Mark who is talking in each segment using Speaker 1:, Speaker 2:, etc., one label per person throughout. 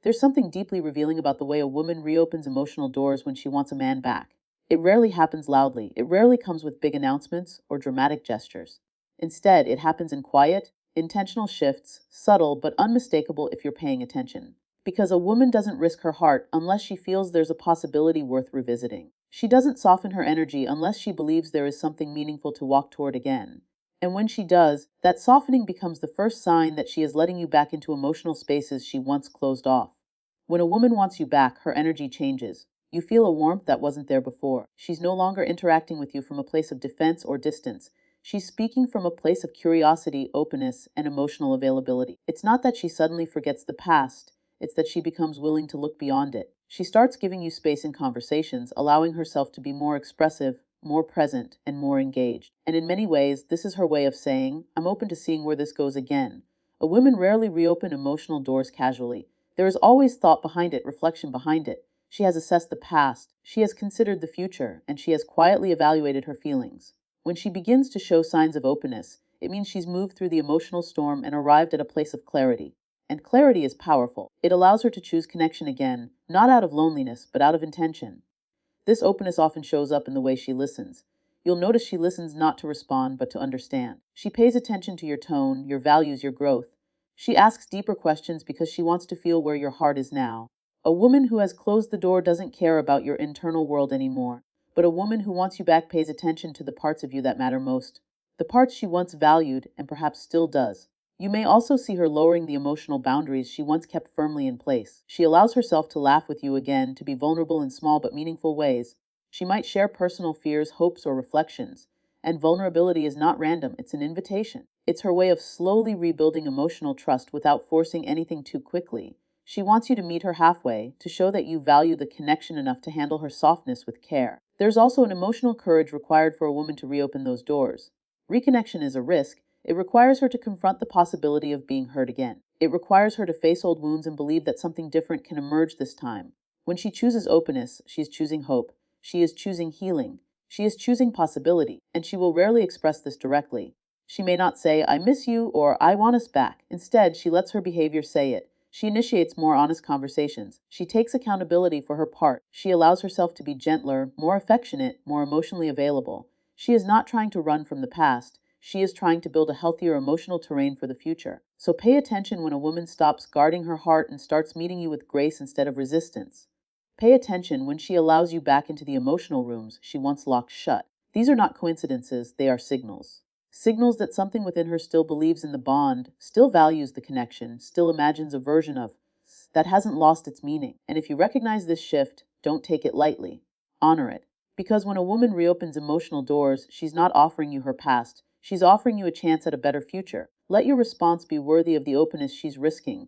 Speaker 1: There's something deeply revealing about the way a woman reopens emotional doors when she wants a man back. It rarely happens loudly, it rarely comes with big announcements or dramatic gestures. Instead, it happens in quiet, intentional shifts, subtle but unmistakable if you're paying attention. Because a woman doesn't risk her heart unless she feels there's a possibility worth revisiting. She doesn't soften her energy unless she believes there is something meaningful to walk toward again. And when she does, that softening becomes the first sign that she is letting you back into emotional spaces she once closed off. When a woman wants you back, her energy changes. You feel a warmth that wasn't there before. She's no longer interacting with you from a place of defense or distance. She's speaking from a place of curiosity, openness, and emotional availability. It's not that she suddenly forgets the past, it's that she becomes willing to look beyond it. She starts giving you space in conversations, allowing herself to be more expressive, more present, and more engaged. And in many ways, this is her way of saying, I'm open to seeing where this goes again. A woman rarely reopen emotional doors casually. There is always thought behind it, reflection behind it. She has assessed the past, she has considered the future, and she has quietly evaluated her feelings. When she begins to show signs of openness, it means she's moved through the emotional storm and arrived at a place of clarity. And clarity is powerful. It allows her to choose connection again, not out of loneliness, but out of intention. This openness often shows up in the way she listens. You'll notice she listens not to respond, but to understand. She pays attention to your tone, your values, your growth. She asks deeper questions because she wants to feel where your heart is now. A woman who has closed the door doesn't care about your internal world anymore, but a woman who wants you back pays attention to the parts of you that matter most, the parts she once valued and perhaps still does. You may also see her lowering the emotional boundaries she once kept firmly in place. She allows herself to laugh with you again, to be vulnerable in small but meaningful ways. She might share personal fears, hopes, or reflections. And vulnerability is not random, it's an invitation. It's her way of slowly rebuilding emotional trust without forcing anything too quickly. She wants you to meet her halfway, to show that you value the connection enough to handle her softness with care. There's also an emotional courage required for a woman to reopen those doors. Reconnection is a risk. It requires her to confront the possibility of being hurt again. It requires her to face old wounds and believe that something different can emerge this time. When she chooses openness, she is choosing hope. She is choosing healing. She is choosing possibility, and she will rarely express this directly. She may not say, I miss you, or I want us back. Instead, she lets her behavior say it. She initiates more honest conversations. She takes accountability for her part. She allows herself to be gentler, more affectionate, more emotionally available. She is not trying to run from the past. She is trying to build a healthier emotional terrain for the future. So pay attention when a woman stops guarding her heart and starts meeting you with grace instead of resistance. Pay attention when she allows you back into the emotional rooms she once locked shut. These are not coincidences, they are signals. Signals that something within her still believes in the bond, still values the connection, still imagines a version of that hasn't lost its meaning. And if you recognize this shift, don't take it lightly. Honor it. Because when a woman reopens emotional doors, she's not offering you her past, she's offering you a chance at a better future. Let your response be worthy of the openness she's risking.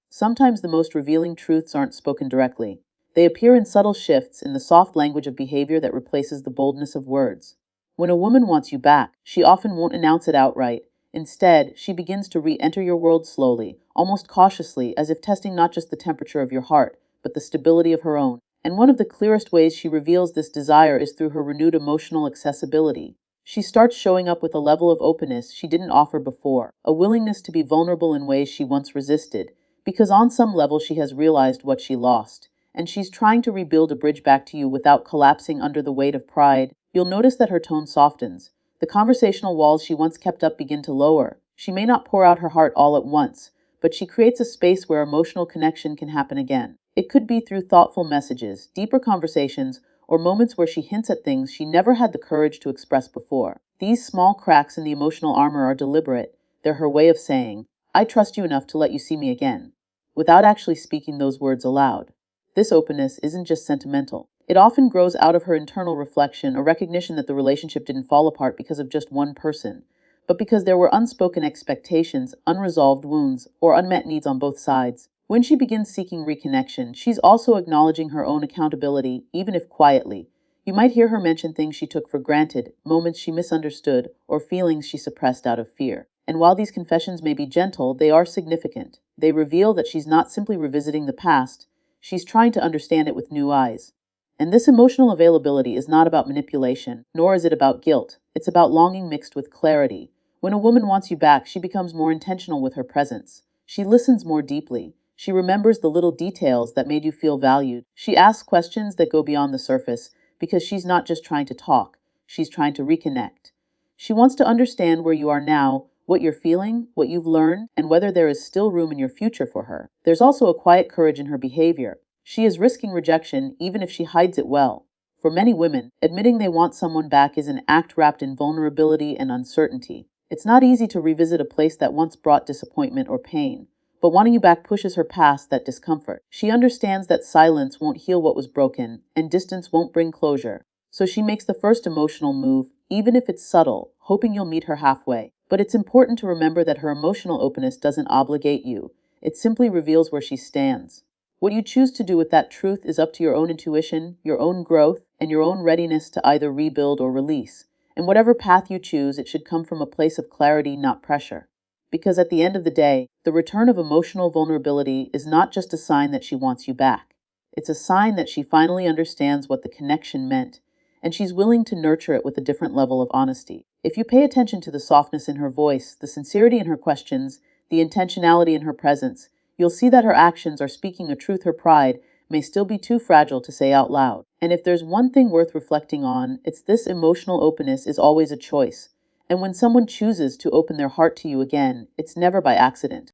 Speaker 1: Sometimes the most revealing truths aren't spoken directly. They appear in subtle shifts, in the soft language of behavior that replaces the boldness of words. When a woman wants you back, she often won't announce it outright. Instead, she begins to re-enter your world slowly, almost cautiously, as if testing not just the temperature of your heart, but the stability of her own. And one of the clearest ways she reveals this desire is through her renewed emotional accessibility. She starts showing up with a level of openness she didn't offer before, a willingness to be vulnerable in ways she once resisted, because on some level she has realized what she lost, and she's trying to rebuild a bridge back to you without collapsing under the weight of pride. You'll notice that her tone softens. The conversational walls she once kept up begin to lower. She may not pour out her heart all at once, but she creates a space where emotional connection can happen again. It could be through thoughtful messages, deeper conversations, or moments where she hints at things she never had the courage to express before. These small cracks in the emotional armor are deliberate. They're her way of saying, I trust you enough to let you see me again, without actually speaking those words aloud. This openness isn't just sentimental. It often grows out of her internal reflection, a recognition that the relationship didn't fall apart because of just one person, but because there were unspoken expectations, unresolved wounds, or unmet needs on both sides. When she begins seeking reconnection, she's also acknowledging her own accountability, even if quietly. You might hear her mention things she took for granted, moments she misunderstood, or feelings she suppressed out of fear. And while these confessions may be gentle, they are significant. They reveal that she's not simply revisiting the past, she's trying to understand it with new eyes. And this emotional availability is not about manipulation, nor is it about guilt. It's about longing mixed with clarity. When a woman wants you back, she becomes more intentional with her presence. She listens more deeply. She remembers the little details that made you feel valued. She asks questions that go beyond the surface because she's not just trying to talk, she's trying to reconnect. She wants to understand where you are now, what you're feeling, what you've learned, and whether there is still room in your future for her. There's also a quiet courage in her behavior. She is risking rejection even if she hides it well. For many women, admitting they want someone back is an act wrapped in vulnerability and uncertainty. It's not easy to revisit a place that once brought disappointment or pain, but wanting you back pushes her past that discomfort. She understands that silence won't heal what was broken, and distance won't bring closure. So she makes the first emotional move, even if it's subtle, hoping you'll meet her halfway. But it's important to remember that her emotional openness doesn't obligate you. It simply reveals where she stands. What you choose to do with that truth is up to your own intuition, your own growth, and your own readiness to either rebuild or release. And whatever path you choose, it should come from a place of clarity, not pressure. Because at the end of the day, the return of emotional vulnerability is not just a sign that she wants you back. It's a sign that she finally understands what the connection meant, and she's willing to nurture it with a different level of honesty. If you pay attention to the softness in her voice, the sincerity in her questions, the intentionality in her presence, you'll see that her actions are speaking a truth her pride may still be too fragile to say out loud. And if there's one thing worth reflecting on, it's this: emotional openness is always a choice. And when someone chooses to open their heart to you again, it's never by accident.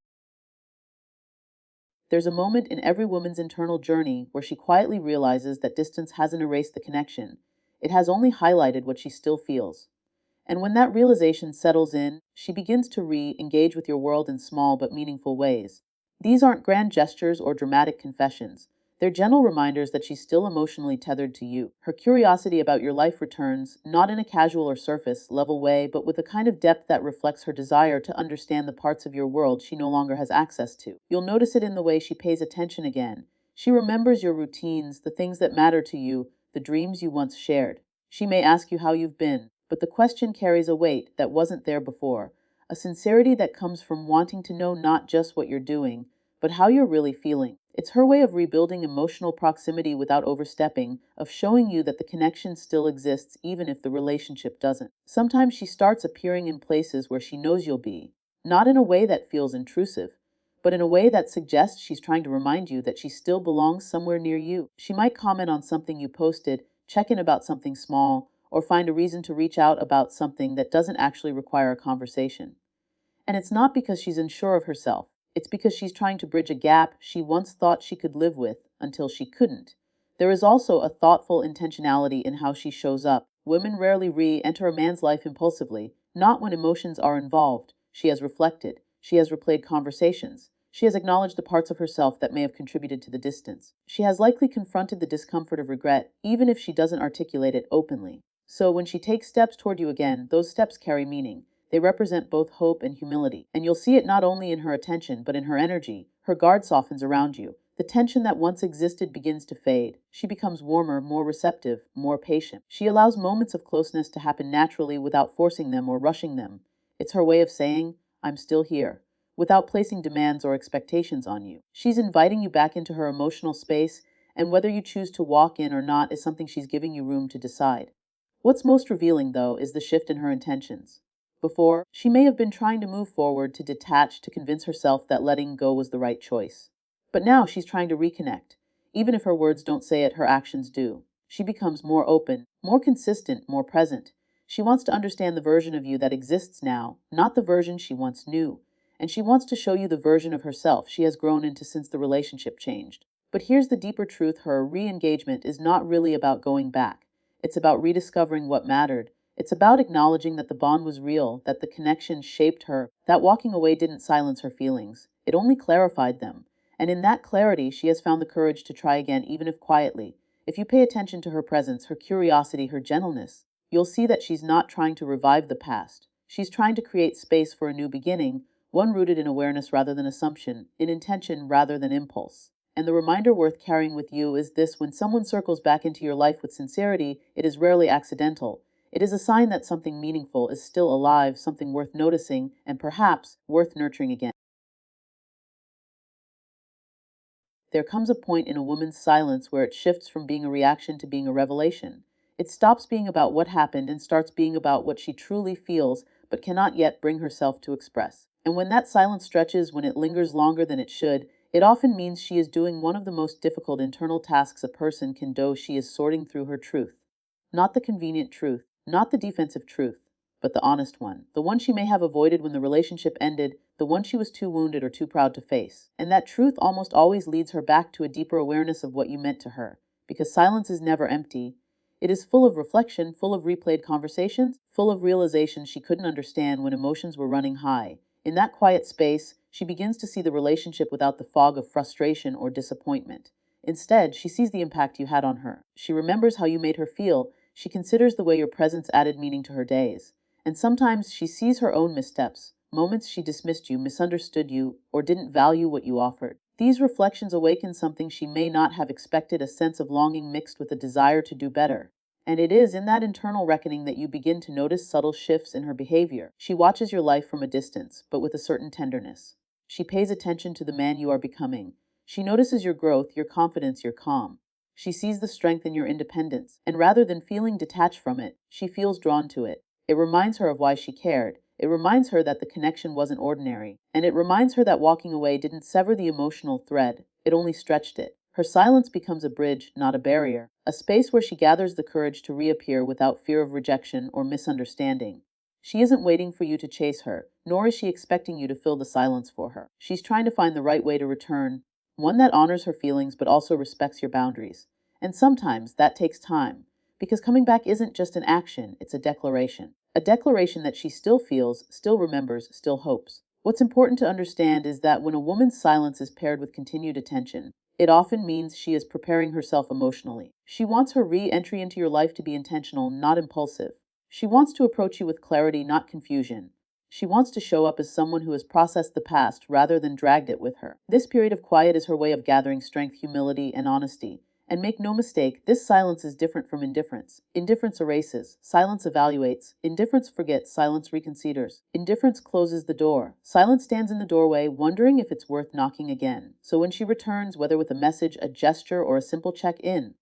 Speaker 1: There's a moment in every woman's internal journey where she quietly realizes that distance hasn't erased the connection. It has only highlighted what she still feels. And when that realization settles in, she begins to re-engage with your world in small but meaningful ways. These aren't grand gestures or dramatic confessions. They're gentle reminders that she's still emotionally tethered to you. Her curiosity about your life returns, not in a casual or surface level way, but with a kind of depth that reflects her desire to understand the parts of your world she no longer has access to. You'll notice it in the way she pays attention again. She remembers your routines, the things that matter to you, the dreams you once shared. She may ask you how you've been, but the question carries a weight that wasn't there before, a sincerity that comes from wanting to know not just what you're doing, but how you're really feeling. It's her way of rebuilding emotional proximity without overstepping, of showing you that the connection still exists even if the relationship doesn't. Sometimes she starts appearing in places where she knows you'll be, not in a way that feels intrusive, but in a way that suggests she's trying to remind you that she still belongs somewhere near you. She might comment on something you posted, check in about something small, or find a reason to reach out about something that doesn't actually require a conversation. And it's not because she's unsure of herself. It's because she's trying to bridge a gap she once thought she could live with until she couldn't. There is also a thoughtful intentionality in how she shows up. Women rarely re-enter a man's life impulsively, not when emotions are involved. She has reflected. She has replayed conversations. She has acknowledged the parts of herself that may have contributed to the distance. She has likely confronted the discomfort of regret, even if she doesn't articulate it openly. So when she takes steps toward you again, those steps carry meaning. They represent both hope and humility, and you'll see it not only in her attention, but in her energy. Her guard softens around you. The tension that once existed begins to fade. She becomes warmer, more receptive, more patient. She allows moments of closeness to happen naturally without forcing them or rushing them. It's her way of saying, "I'm still here," without placing demands or expectations on you. She's inviting you back into her emotional space, and whether you choose to walk in or not is something she's giving you room to decide. What's most revealing, though, is the shift in her intentions. Before, she may have been trying to move forward, to detach, to convince herself that letting go was the right choice. But now she's trying to reconnect. Even if her words don't say it, her actions do. She becomes more open, more consistent, more present. She wants to understand the version of you that exists now, not the version she once knew. And she wants to show you the version of herself she has grown into since the relationship changed. But here's the deeper truth: her re-engagement is not really about going back. It's about rediscovering what mattered. It's about acknowledging that the bond was real, that the connection shaped her, that walking away didn't silence her feelings. It only clarified them. And in that clarity, she has found the courage to try again, even if quietly. If you pay attention to her presence, her curiosity, her gentleness, you'll see that she's not trying to revive the past. She's trying to create space for a new beginning, one rooted in awareness rather than assumption, in intention rather than impulse. And the reminder worth carrying with you is this: when someone circles back into your life with sincerity, it is rarely accidental. It is a sign that something meaningful is still alive, something worth noticing, and perhaps worth nurturing again. There comes a point in a woman's silence where it shifts from being a reaction to being a revelation. It stops being about what happened and starts being about what she truly feels but cannot yet bring herself to express. And when that silence stretches, when it lingers longer than it should, It often means she is doing one of the most difficult internal tasks a person can do. She is sorting through her truth. Not the convenient truth, not the defensive truth, but the honest one. The one she may have avoided when the relationship ended, the one she was too wounded or too proud to face. And that truth almost always leads her back to a deeper awareness of what you meant to her. Because silence is never empty. It is full of reflection, full of replayed conversations, full of realizations she couldn't understand when emotions were running high. In that quiet space, she begins to see the relationship without the fog of frustration or disappointment. Instead, she sees the impact you had on her. She remembers how you made her feel. She considers the way your presence added meaning to her days. And sometimes she sees her own missteps, moments she dismissed you, misunderstood you, or didn't value what you offered. These reflections awaken something she may not have expected, a sense of longing mixed with a desire to do better. And it is in that internal reckoning that you begin to notice subtle shifts in her behavior. She watches your life from a distance, but with a certain tenderness. She pays attention to the man you are becoming. She notices your growth, your confidence, your calm. She sees the strength in your independence, and rather than feeling detached from it, she feels drawn to it. It reminds her of why she cared. It reminds her that the connection wasn't ordinary. And it reminds her that walking away didn't sever the emotional thread, it only stretched it. Her silence becomes a bridge, not a barrier, a space where she gathers the courage to reappear without fear of rejection or misunderstanding. She isn't waiting for you to chase her, nor is she expecting you to fill the silence for her. She's trying to find the right way to return, one that honors her feelings but also respects your boundaries. And sometimes that takes time, because coming back isn't just an action, it's a declaration. A declaration that she still feels, still remembers, still hopes. What's important to understand is that when a woman's silence is paired with continued attention, it often means she is preparing herself emotionally. She wants her re-entry into your life to be intentional, not impulsive. She wants to approach you with clarity, not confusion. She wants to show up as someone who has processed the past rather than dragged it with her. This period of quiet is her way of gathering strength, humility, and honesty. And make no mistake, this silence is different from indifference. Indifference erases, silence evaluates. Indifference forgets, silence reconsiders. Indifference closes the door. Silence stands in the doorway, wondering if it's worth knocking again. So when she returns, whether with a message, a gesture, or a simple check-in,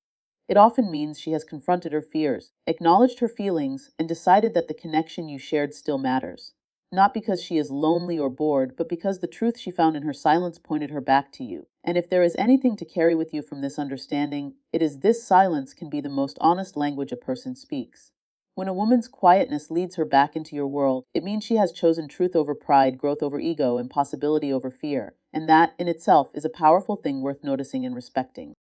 Speaker 1: it often means she has confronted her fears, acknowledged her feelings, and decided that the connection you shared still matters. Not because she is lonely or bored, but because the truth she found in her silence pointed her back to you. And if there is anything to carry with you from this understanding, it is this: silence can be the most honest language a person speaks. When a woman's quietness leads her back into your world, it means she has chosen truth over pride, growth over ego, and possibility over fear. And that, in itself, is a powerful thing worth noticing and respecting.